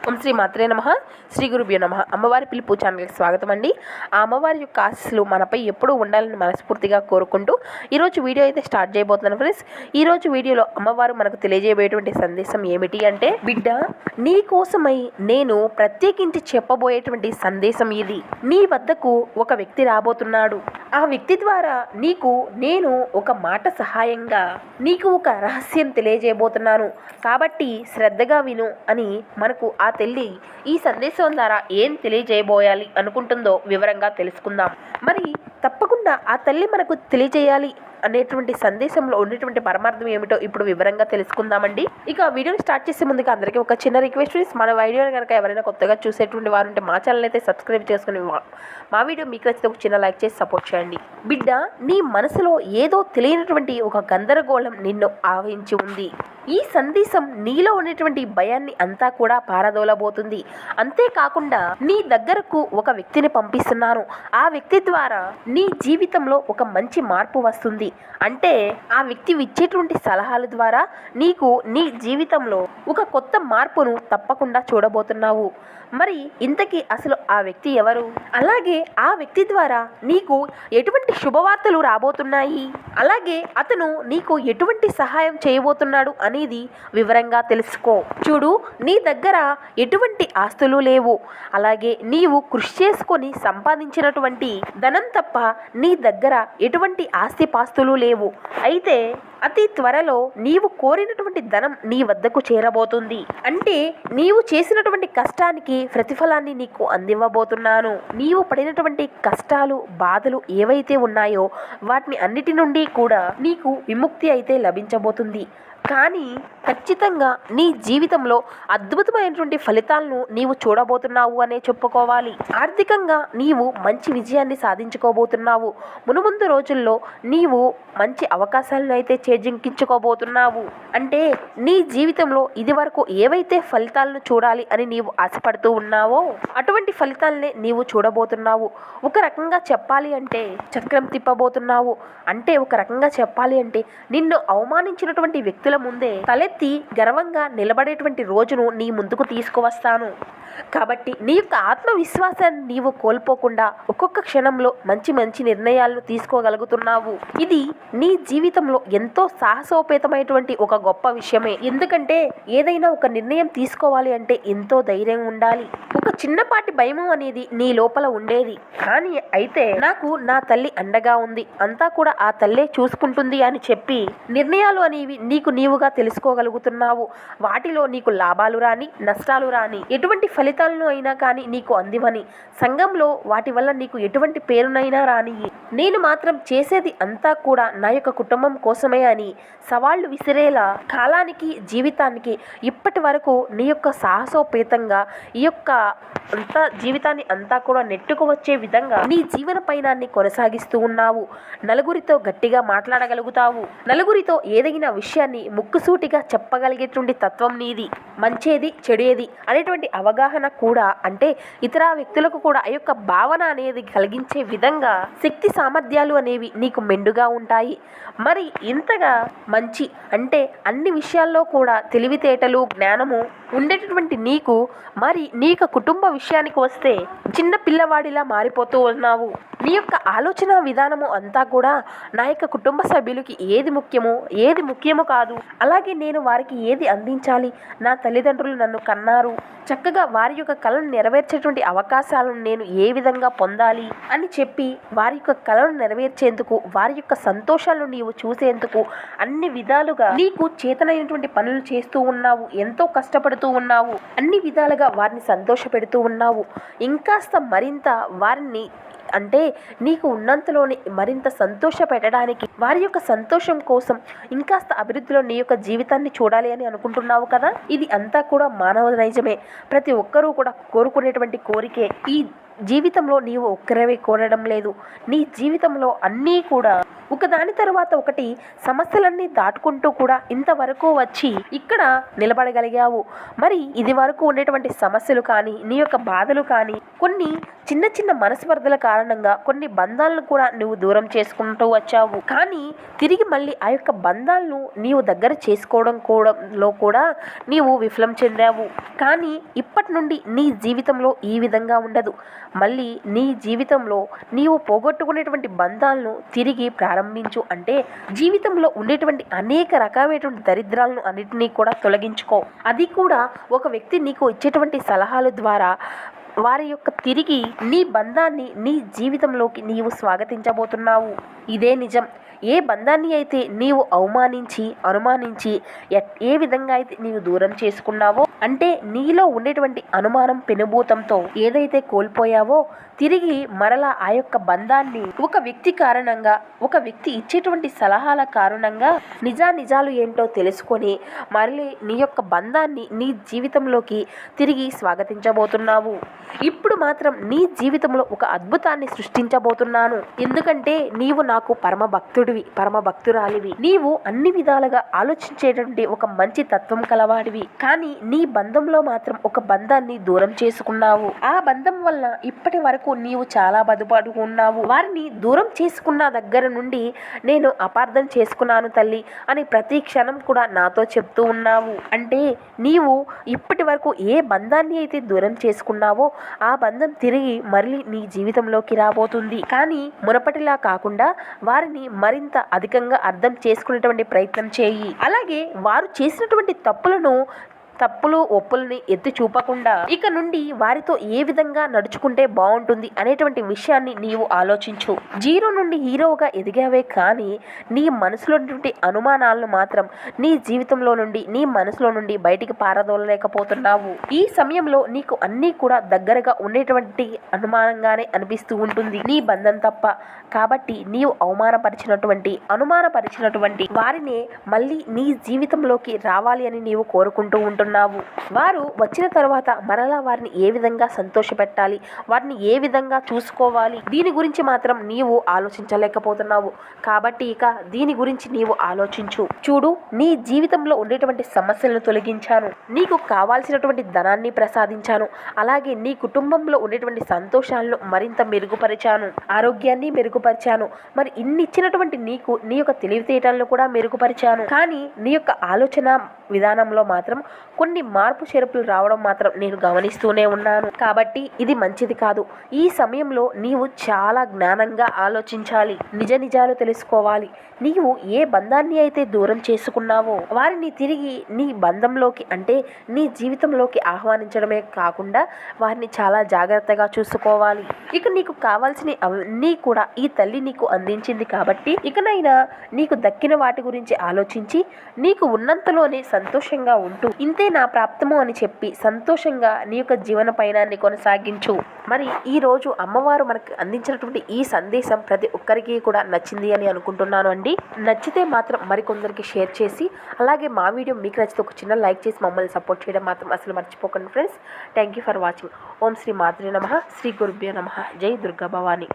ఓం శ్రీ మాత్రే నమః. శ్రీ గురుభ్యో నమః. అమ్మవారి పిలుపు ఛానల్కి స్వాగతం అండి. ఆ అమ్మవారి యొక్క ఆశీస్సులు మనపై ఎప్పుడూ ఉండాలని మనస్ఫూర్తిగా కోరుకుంటూ ఈరోజు వీడియో అయితే స్టార్ట్ చేయబోతున్నాను ఫ్రెండ్స్. ఈరోజు వీడియోలో అమ్మవారు మనకు తెలియజేయబోయేటువంటి సందేశం ఏమిటి అంటే, బిడ్డ, నీ కోసమై నేను ప్రత్యేకించి చెప్పబోయేటువంటి సందేశం ఇది. నీ వద్దకు ఒక వ్యక్తి రాబోతున్నాడు. ఆ వ్యక్తి ద్వారా నేను ఒక మాట సహాయంగా నీకు ఒక రహస్యం తెలియజేయబోతున్నాను. కాబట్టి శ్రద్ధగా విను అని మనకు ఆ తల్లి ఈ సందేశం ద్వారా ఏం తెలియజేయబోయాలి అనుకుంటుందో వివరంగా తెలుసుకుందాం. మరి తప్పకుండా ఆ తల్లి మనకు తెలియజేయాలి అనేటువంటి సందేశంలో ఉండేటువంటి పరమార్థం ఏమిటో ఇప్పుడు వివరంగా తెలుసుకుందామండి. ఇక వీడియోని స్టార్ట్ చేసే ముందుగా అందరికీ ఒక చిన్న రిక్వెస్ట్ ఫ్రెండ్స్, మన వీడియోని కనుక ఎవరైనా కొత్తగా చూసేటువంటి వారు ఉంటే మా ఛానల్ అయితే సబ్స్క్రైబ్ చేసుకుని మా వీడియో మీకు నచ్చితే ఒక చిన్న లైక్ చేసి సపోర్ట్ చేయండి. బిడ్డ, నీ మనసులో ఏదో తెలియనటువంటి ఒక గందరగోళం నిన్ను ఆవహించి ఉంది. ఈ సందేశం నీలో ఉన్నటువంటి భయాన్ని అంతా కూడా పారదోలబోతుంది. అంతేకాకుండా నీ దగ్గరకు ఒక వ్యక్తిని పంపిస్తున్నాను. ఆ వ్యక్తి ద్వారా నీ జీవితంలో ఒక మంచి మార్పు వస్తుంది. అంటే ఆ వ్యక్తి ఇచ్చేటువంటి సలహాల ద్వారా నీ జీవితంలో ఒక కొత్త మార్పును తప్పకుండా చూడబోతున్నావు. మరి ఇంతకీ అసలు ఆ వ్యక్తి ఎవరు? అలాగే ఆ వ్యక్తి ద్వారా నీకు ఎటువంటి శుభవార్తలు రాబోతున్నాయి? అలాగే అతను నీకు ఎటువంటి సహాయం చేయబోతున్నాడు అనేది వివరంగా తెలుసుకో. చూడు, నీ దగ్గర ఎటువంటి ఆస్తులు లేవు. అలాగే నీవు కృషి చేసుకొని సంపాదించినటువంటి ధనం తప్ప నీ దగ్గర ఎటువంటి ఆస్తిపాస్తులు లేవు. అయితే అతి త్వరలో నీవు కోరినటువంటి ధనం నీ వద్దకు చేరబోతుంది. అంటే నీవు చేసినటువంటి కష్టానికి ప్రతిఫలాన్ని నీకు అందివ్వబోతున్నాను. నీవు పడినటువంటి కష్టాలు, బాధలు ఏవైతే ఉన్నాయో వాటిని అన్నిటి నుండి కూడా నీకు విముక్తి అయితే లభించబోతుంది. కానీ ఖచ్చితంగా నీ జీవితంలో అద్భుతమైనటువంటి ఫలితాలను నీవు చూడబోతున్నావు అనే చెప్పుకోవాలి. ఆర్థికంగా నీవు మంచి విజయాన్ని సాధించుకోబోతున్నావు. మునుముందు రోజుల్లో నీవు మంచి అవకాశాలను అయితే చేజింకించుకోబోతున్నావు. అంటే నీ జీవితంలో ఇది వరకు ఏవైతే ఫలితాలను చూడాలి అని నీవు ఆశపడుతూ ఉన్నావో అటువంటి ఫలితాలనే నీవు చూడబోతున్నావు. ఒక రకంగా చెప్పాలి అంటే చక్రం తిప్పబోతున్నావు. అంటే ఒక రకంగా చెప్పాలి అంటే నిన్ను అవమానించినటువంటి వ్యక్తుల ముందే తలెత్తి గర్వంగా నిలబడేటువంటి రోజును నీ ముందుకు తీసుకువస్తాను. కాబట్టి నీ యొక్క ఆత్మవిశ్వాసాన్ని నీవు కోల్పోకుండా ఒక్కొక్క క్షణంలో మంచి మంచి నిర్ణయాలను తీసుకోగలుగుతున్నావు. ఇది నీ జీవితంలో ఎంతో సాహసోపేతమైనటువంటి ఒక గొప్ప విషయమే. ఎందుకంటే ఏదైనా ఒక నిర్ణయం తీసుకోవాలి అంటే ఎంతో ధైర్యం ఉండాలి. ఒక చిన్నపాటి భయము అనేది నీ లోపల ఉండేది. కానీ అయితే నాకు నా తల్లి అండగా ఉంది, అంతా కూడా ఆ తల్లే చూసుకుంటుంది అని చెప్పి నిర్ణయాలు అనేవి నీవుగా తెలుసుకోగలుగుతున్నావు. వాటిలో నీకు లాభాలు రాని నష్టాలు రాని ఎటువంటి ఫలితాలను అయినా కానీ నీకు అందివని, సంఘంలో వాటి వల్ల నీకు ఎటువంటి పేరునైనా రాని, నేను మాత్రం చేసేది అంతా కూడా నా యొక్క కుటుంబం కోసమే అని సవాళ్లు విసిరేలా కాలానికి జీవితానికి ఇప్పటి వరకు నీ యొక్క సాహసోపేతంగా ఈ యొక్క జీవితాన్ని అంతా కూడా నెట్టుకు వచ్చే విధంగా నీ జీవన పయనాన్ని కొనసాగిస్తూ ఉన్నావు. నలుగురితో గట్టిగా మాట్లాడగలుగుతావు. నలుగురితో ఏదైనా విషయాన్ని ముక్కుసూటిగా చెప్పగలిగేటువంటి తత్వం నీది. మంచేది చెడేది అనేటువంటి అవగాహన కూడా, అంటే ఇతర వ్యక్తులకు కూడా ఆ యొక్క భావన అనేది కలిగించే విధంగా శక్తి సామర్థ్యాలు అనేవి నీకు మెండుగా ఉంటాయి. మరి ఇంతగా మంచి అంటే అన్ని విషయాల్లో కూడా తెలివితేటలు జ్ఞానము ఉండేటటువంటి నీకు మరి నీ యొక్క కుటుంబ విషయానికి వస్తే చిన్న పిల్లవాడిలా మారిపోతూ ఉన్నావు. నీ యొక్క ఆలోచన విధానము అంతా కూడా నా యొక్క కుటుంబ సభ్యులకి ఏది ముఖ్యమో కాదు, అలాగే నేను వారికి ఏది అందించాలి, నా తల్లిదండ్రులు నన్ను కన్నారు, చక్కగా వారి యొక్క కళను నెరవేర్చేటువంటి అవకాశాలను నేను ఏ విధంగా పొందాలి అని చెప్పి వారి యొక్క కళను నెరవేర్చేందుకు, వారి యొక్క సంతోషాలను నీవు చూసేందుకు అన్ని విధాలుగా నీకు చేతనైనటువంటి పనులు చేస్తూ ఉన్నావు. ఎంతో కష్టపడుతూ ఉన్నావు. అన్ని విధాలుగా వారిని సంతోష పెడుతూ ఉన్నావు. ఇంకాస్త మరింత వారిని అంటే నీకు ఉన్నంతలోనే మరింత సంతోష పెట్టడానికి, వారి యొక్క సంతోషం కోసం ఇంకాస్త అభివృద్ధిలో నీ యొక్క జీవితాన్ని చూడాలి అని అనుకుంటున్నావు కదా. ఇది అంతా కూడా మానవ నైజమే. ప్రతి ఒక్కరూ కూడా కోరుకునేటువంటి కోరికే. ఈ జీవితంలో నీవు ఒక్కరివే కోరడం లేదు. నీ జీవితంలో అన్నీ కూడా ఒకదాని తర్వాత ఒకటి సమస్యలన్నీ దాటుకుంటూ కూడా ఇంతవరకు వచ్చి ఇక్కడ నిలబడగలిగావు. మరి ఇది వరకు ఉండేటువంటి సమస్యలు కానీ, నీ యొక్క బాధలు కానీ, కొన్ని చిన్న చిన్న మనస్పర్ధల కారణంగా కొన్ని బంధాలను కూడా నువ్వు దూరం చేసుకుంటూ వచ్చావు. కానీ తిరిగి మళ్ళీ ఆ యొక్క బంధాలను నీవు దగ్గర చేసుకోవడంలో కూడా నీవు విఫలం చెందావు. కానీ ఇప్పటి నుండి నీ జీవితంలో ఈ విధంగా ఉండదు. మళ్ళీ నీ జీవితంలో నీవు పోగొట్టుకునేటువంటి బంధాలను తిరిగి ప్రారంభించు. అంటే జీవితంలో ఉండేటువంటి అనేక రకమైనటువంటి దరిద్రాలను అన్నిటినీ కూడా తొలగించుకో. అది కూడా ఒక వ్యక్తి నీకు ఇచ్చేటువంటి సలహాల ద్వారా వారి యొక్క తిరిగి నీ బంధాన్ని నీ జీవితంలోకి నీవు స్వాగతించబోతున్నావు. ఇదే నిజం. ఏ బంధాన్ని అయితే నీవు అవమానించి అనుమానించి ఏ విధంగా అయితే నీవు దూరం చేసుకున్నావో, అంటే నీలో ఉండేటువంటి అనుమానం పెనుభూతంతో ఏదైతే కోల్పోయావో తిరిగి మరలా ఆ యొక్క బంధాన్ని ఒక వ్యక్తి కారణంగా, ఒక వ్యక్తి ఇచ్చేటువంటి సలహాల కారణంగా నిజాలు ఏంటో తెలుసుకొని మళ్ళీ నీ యొక్క బంధాన్ని నీ జీవితంలోకి తిరిగి స్వాగతించబోతున్నావు. ఇప్పుడు మాత్రం నీ జీవితంలో ఒక అద్భుతాన్ని సృష్టించబోతున్నాను. ఎందుకంటే నీవు నాకు పరమ భక్తురాలివి. నీవు అన్ని విధాలుగా ఆలోచించేటువంటి ఒక మంచి తత్వం కలవాడివి. కానీ నీ బంధంలో మాత్రం ఒక బంధాన్ని దూరం చేసుకున్నావు. ఆ బంధం వల్ల ఇప్పటి వరకు నీవు చాలా బాధపడుకున్నావు. వారిని దూరం చేసుకున్న దగ్గర నుండి నేను అపార్థం చేసుకున్నాను తల్లి అని ప్రతి క్షణం కూడా నాతో చెప్తూ ఉన్నావు. అంటే నీవు ఇప్పటి వరకు ఏ బంధాన్ని అయితే దూరం చేసుకున్నావో ఆ బంధం తిరిగి మళ్ళీ నీ జీవితంలోకి రాబోతుంది. కానీ మునపటిలా కాకుండా వారిని మరింత అధికంగా అర్థం చేసుకునేటువంటి ప్రయత్నం చేయి. అలాగే వారు చేసినటువంటి తప్పులు ఒప్పుల్ని ఎత్తి చూపకుండా ఇక నుండి వారితో ఏ విధంగా నడుచుకుంటే బాగుంటుంది అనేటువంటి విషయాన్ని నీవు ఆలోచించు. జీరో నుండి హీరోగా ఎదిగావే కానీ నీ మనసులో ఉన్నటువంటి అనుమానాలను మాత్రం నీ జీవితంలో నుండి, నీ మనసులో నుండి బయటికి పారదోలలేకపోతున్నావు. ఈ సమయంలో నీకు అన్నీ కూడా దగ్గరగా ఉండేటువంటి అనుమానంగానే అనిపిస్తూ ఉంటుంది, నీ బంధం తప్ప. కాబట్టి నీవు అనుమానపరిచినటువంటి వారినే మళ్ళీ నీ జీవితంలోకి రావాలి అని నీవు కోరుకుంటూ ఉంటున్నావు. వారు వచ్చిన తర్వాత మరలా వారిని ఏ విధంగా సంతోషపెట్టాలి, వారిని ఏ విధంగా చూసుకోవాలి, దీని గురించి మాత్రం నీవు ఆలోచించలేకపోతున్నావు. కాబట్టి ఇక దీని గురించి నీవు ఆలోచించు. చూడు, నీ జీవితంలో ఉండేటువంటి సమస్యలను తొలగించాను, నీకు కావాల్సినటువంటి ధనాన్ని ప్రసాదించాను, అలాగే నీ కుటుంబంలో ఉండేటువంటి సంతోషాలను మరింత మెరుగుపరిచాను, ఆరోగ్యాన్ని మెరుగుపరిచాను. మరి ఇన్ని ఇచ్చినటువంటి నీకు నీ యొక్క తెలివితేటలను కూడా మెరుగుపరిచాను. కానీ నీ యొక్క ఆలోచన విధానంలో మాత్రం కొన్ని మార్పు చేర్పులు రావడం మాత్రం నేను గమనిస్తూనే ఉన్నాను. కాబట్టి ఇది మంచిది కాదు. ఈ సమయంలో నీవు చాలా జ్ఞానంగా ఆలోచించాలి, నిజాలు తెలుసుకోవాలి. నీవు ఏ బంధాన్ని అయితే దూరం చేసుకున్నావో వారిని తిరిగి నీ బంధంలోకి, అంటే నీ జీవితంలోకి ఆహ్వానించడమే కాకుండా వారిని చాలా జాగ్రత్తగా చూసుకోవాలి. ఇక నీకు కావాల్సిన అవన్నీ కూడా ఈ తల్లి నీకు అందించింది. కాబట్టి ఇకనైనా నీకు దక్కిన వాటి గురించి ఆలోచించి నీకు ఉన్నంతలోనే సంతోషంగా ఉంటూ ఇంతే నా ప్రాప్తము అని చెప్పి సంతోషంగా నీ యొక్క జీవన పయనాన్ని కొనసాగించు. మరి ఈ రోజు అమ్మవారు మనకు అందించినటువంటి ఈ సందేశం ప్రతి ఒక్కరికి కూడా నచ్చింది అని అనుకుంటున్నాను అండి. నచ్చితే మాత్రం మరికొందరికి షేర్ చేసి, అలాగే మా వీడియో మీకు నచ్చితే ఒక చిన్న లైక్ చేసి మమ్మల్ని సపోర్ట్ చేయడం మాత్రం అసలు మర్చిపోకండి friends. Thank you for watching. ఓం శ్రీ మాతృ నమః, శ్రీ గురుభ్యో నమః. జై దుర్గా భవాని.